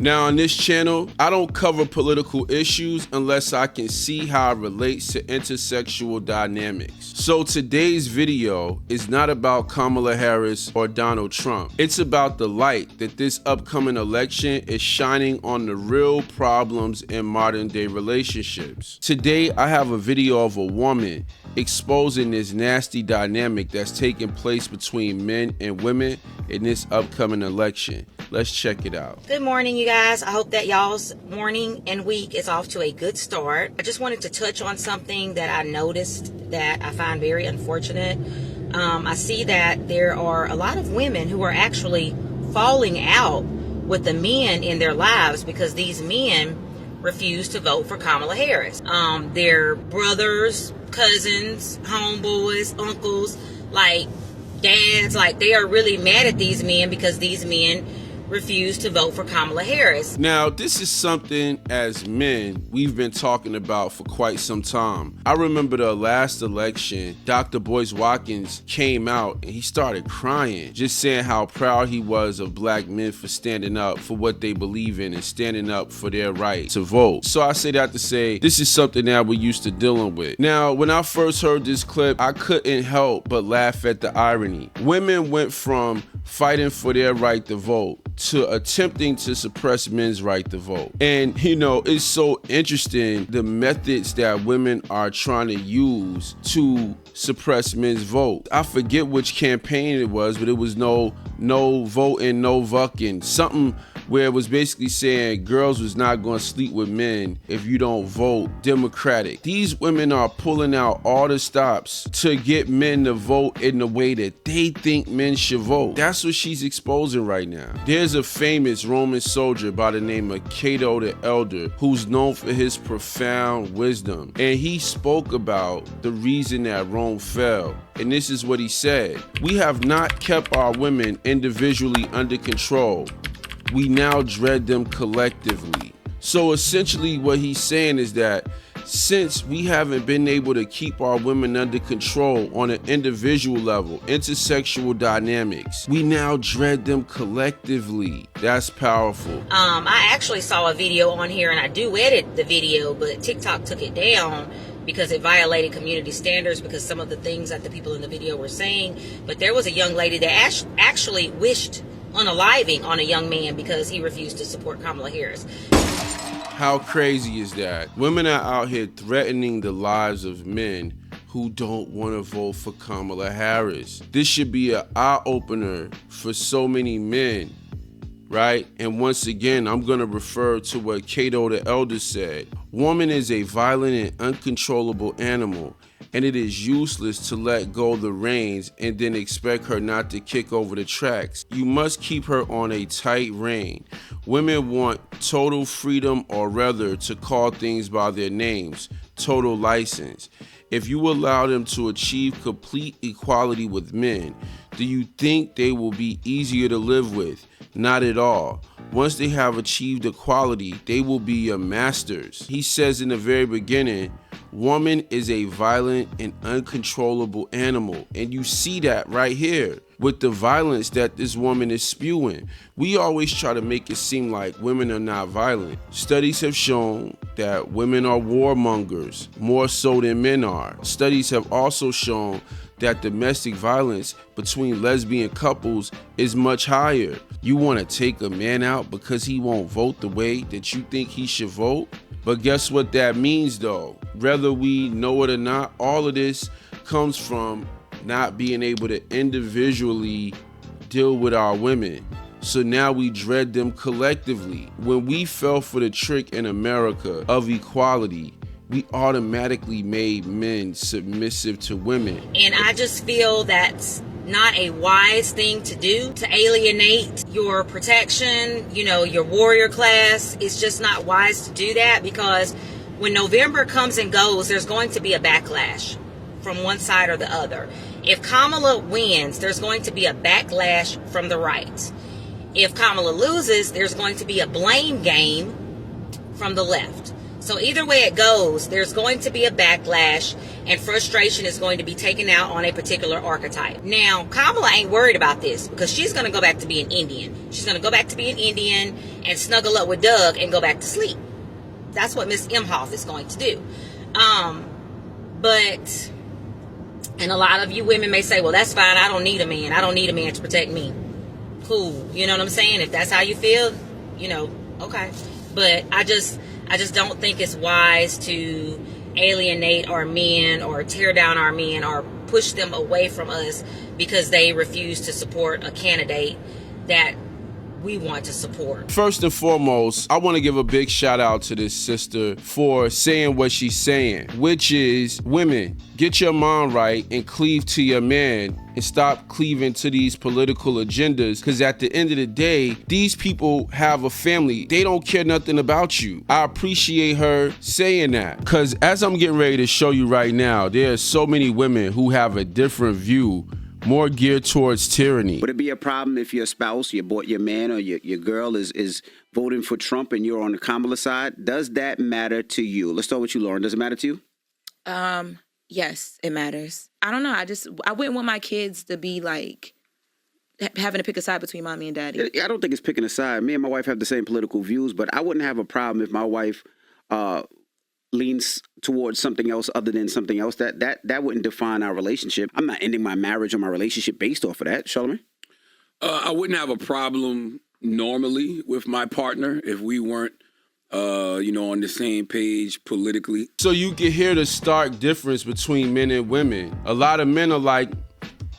Now on this channel, I don't cover political issues unless I can see how it relates to intersexual dynamics. So today's video is not about Kamala Harris or Donald Trump. It's about the light that this upcoming election is shining on the real problems in modern day relationships. Today, I have a video of a woman exposing this nasty dynamic that's taking place between men and women in this upcoming election. Let's check it out. Good morning, you guys. I hope that y'all's morning and week is off to a good start. I just wanted to touch on something that I noticed that I find very unfortunate. I see that there are a lot of women who are actually falling out with the men in their lives because these men refuse to vote for Kamala Harris. Their brothers, cousins, homeboys, uncles, like dads, like they are really mad at these men because these men refuse to vote for Kamala Harris. Now, this is something as men we've been talking about for quite some time. I remember the last election, Dr. Boyce Watkins came out and he started crying, just saying how proud he was of black men for standing up for what they believe in and standing up for their right to vote. So I say that to say, this is something that we're used to dealing with. Now, when I first heard this clip, I couldn't help but laugh at the irony. Women went from fighting for their right to vote to attempting to suppress men's right to vote. And you know, it's so interesting the methods that women are trying to use to suppress men's vote. I forget which campaign it was, but it was no voting, no vucking, something where it was basically saying girls was not going to sleep with men if you don't vote Democratic. These women are pulling out all the stops to get men to vote in the way that they think men should vote. That's what she's exposing right now. There's a famous Roman soldier by the name of Cato the Elder who's known for his profound wisdom. And he spoke about the reason that Rome fell. And this is what he said: "We have not kept our women individually under control. We now dread them collectively." So essentially what he's saying is that since we haven't been able to keep our women under control on an individual level, intersexual dynamics, we now dread them collectively. That's powerful. I actually saw a video on here, and I do edit the video, but TikTok took it down because it violated community standards because some of the things that the people in the video were saying. But there was a young lady that actually wished unaliving on a young man because he refused to support Kamala Harris. How crazy is that? Women are out here threatening the lives of men who don't want to vote for Kamala Harris. This should be an eye-opener for so many men, right? And once again, I'm going to refer to what Cato the Elder said. Woman is a violent and uncontrollable animal, and it is useless to let go the reins and then expect her not to kick over the tracks. You must keep her on a tight rein. Women want total freedom, or rather to call things by their names, total license. If you allow them to achieve complete equality with men, do you think they will be easier to live with? Not at all. Once they have achieved equality, they will be your masters. He says in the very beginning, woman is a violent and uncontrollable animal. And you see that right here with the violence that this woman is spewing. We always try to make it seem like women are not violent. Studies have shown that women are warmongers more so than men are. Studies have also shown that domestic violence between lesbian couples is much higher. You want to take a man out because he won't vote the way that you think he should vote? But guess what that means though? Whether we know it or not, all of this comes from not being able to individually deal with our women. So now we dread them collectively. When we fell for the trick in America of equality, we automatically made men submissive to women. And I just feel that's not a wise thing to do, to alienate your protection, you know, your warrior class. It's just not wise to do that, because when November comes and goes, there's going to be a backlash from one side or the other. If Kamala wins, there's going to be a backlash from the right. If Kamala loses, there's going to be a blame game from the left. So either way it goes, there's going to be a backlash, and frustration is going to be taken out on a particular archetype. Now, Kamala ain't worried about this because she's going to go back to being Indian. She's going to go back to being Indian and snuggle up with Doug and go back to sleep. That's what Miss Imhoff is going to do. But, and a lot of you women may say, well, that's fine. I don't need a man. I don't need a man to protect me. Cool. You know what I'm saying? If that's how you feel, you know, okay. But I just don't think it's wise to alienate our men or tear down our men or push them away from us because they refuse to support a candidate that we want to support. First and foremost, I want to give a big shout out to this sister for saying what she's saying, which is, women, get your mind right and cleave to your man and stop cleaving to these political agendas, because at the end of the day, these people have a family. They don't care nothing about you. I appreciate her saying that, because as I'm getting ready to show you right now, there are so many women who have a different view, more geared towards tyranny. Would it be a problem if your spouse, your man or your girl is voting for Trump and you're on the Kamala side? Does that matter to you? Let's start with you, Lauren. Does it matter to you? Yes, it matters. I don't know. I wouldn't want my kids to be like having to pick a side between mommy and daddy. I don't think it's picking a side. Me and my wife have the same political views, but I wouldn't have a problem if my wife leans towards something else other than something else. That wouldn't define our relationship. I'm not ending my marriage or my relationship based off of that. Charlamagne? I wouldn't have a problem normally with my partner if we weren't on the same page politically. So you can hear the stark difference between men and women. A lot of men are like,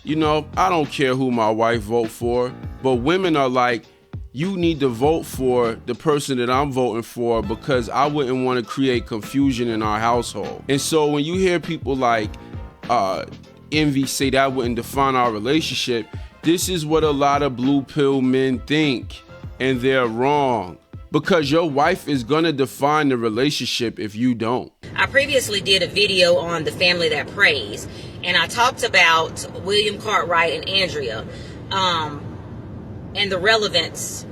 I don't care who my wife vote for, but women are like, you need to vote for the person that I'm voting for because I wouldn't want to create confusion in our household. And so when you hear people like Envy say that wouldn't define our relationship, this is what a lot of blue pill men think, and they're wrong. Because your wife is going to define the relationship if you don't. I previously did a video on the family that prays, and I talked about William Cartwright and Andrea. And the relevance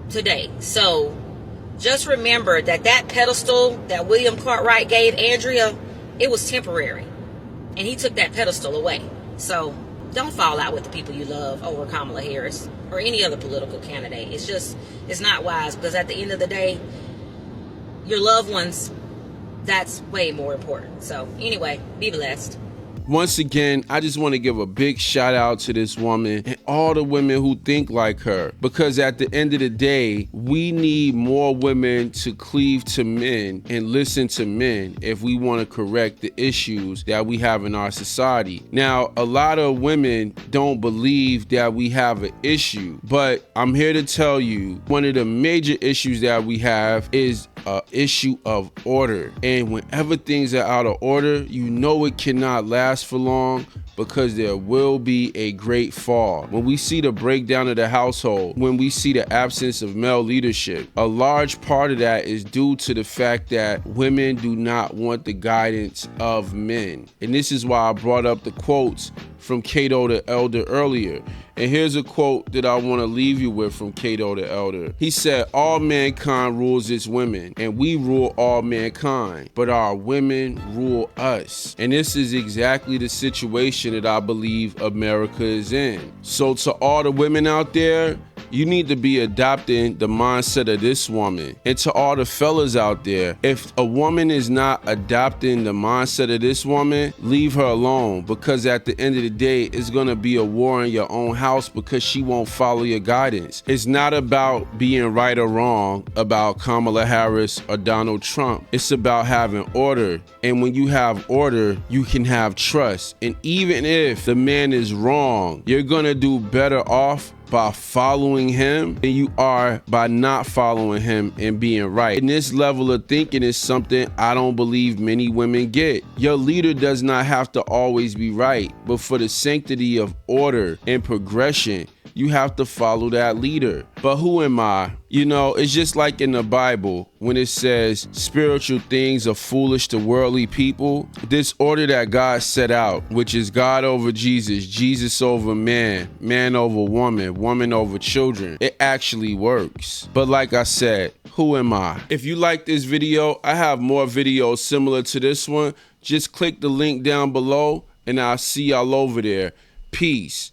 today. So just remember that pedestal that William Cartwright gave Andrea, it was temporary. And he took that pedestal away. So don't fall out with the people you love over Kamala Harris or any other political candidate. It's not wise, because at the end of the day, your loved ones, that's way more important. So anyway, be blessed. Once again, I just want to give a big shout out to this woman and all the women who think like her, because at the end of the day, we need more women to cleave to men and listen to men if we want to correct the issues that we have in our society. Now, a lot of women don't believe that we have an issue, but I'm here to tell you one of the major issues that we have is an issue of order. And whenever things are out of order, it cannot last for long, because there will be a great fall. When we see the breakdown of the household, when we see the absence of male leadership, a large part of that is due to the fact that women do not want the guidance of men. And this is why I brought up the quotes from Cato the Elder earlier. And here's a quote that I want to leave you with from Cato the Elder. He said, all mankind rules its women, and we rule all mankind, but our women rule us. And this is exactly the situation that I believe America is in. So to all the women out there, you need to be adopting the mindset of this woman. And to all the fellas out there, if a woman is not adopting the mindset of this woman, leave her alone, because at the end of the day, it's gonna be a war in your own house because she won't follow your guidance. It's not about being right or wrong about Kamala Harris or Donald Trump. It's about having order. And when you have order, you can have trust. And even if the man is wrong, you're gonna do better off by following him than you are by not following him and being right. And this level of thinking is something I don't believe many women get. Your leader does not have to always be right, but for the sanctity of order and progression, you have to follow that leader. But who am I? It's just like in the Bible when it says spiritual things are foolish to worldly people. This order that God set out, which is God over Jesus, Jesus over man, man over woman, woman over children, it actually works. But like I said, who am I? If you like this video, I have more videos similar to this one. just click the link down below and I'll see y'all over there. Peace.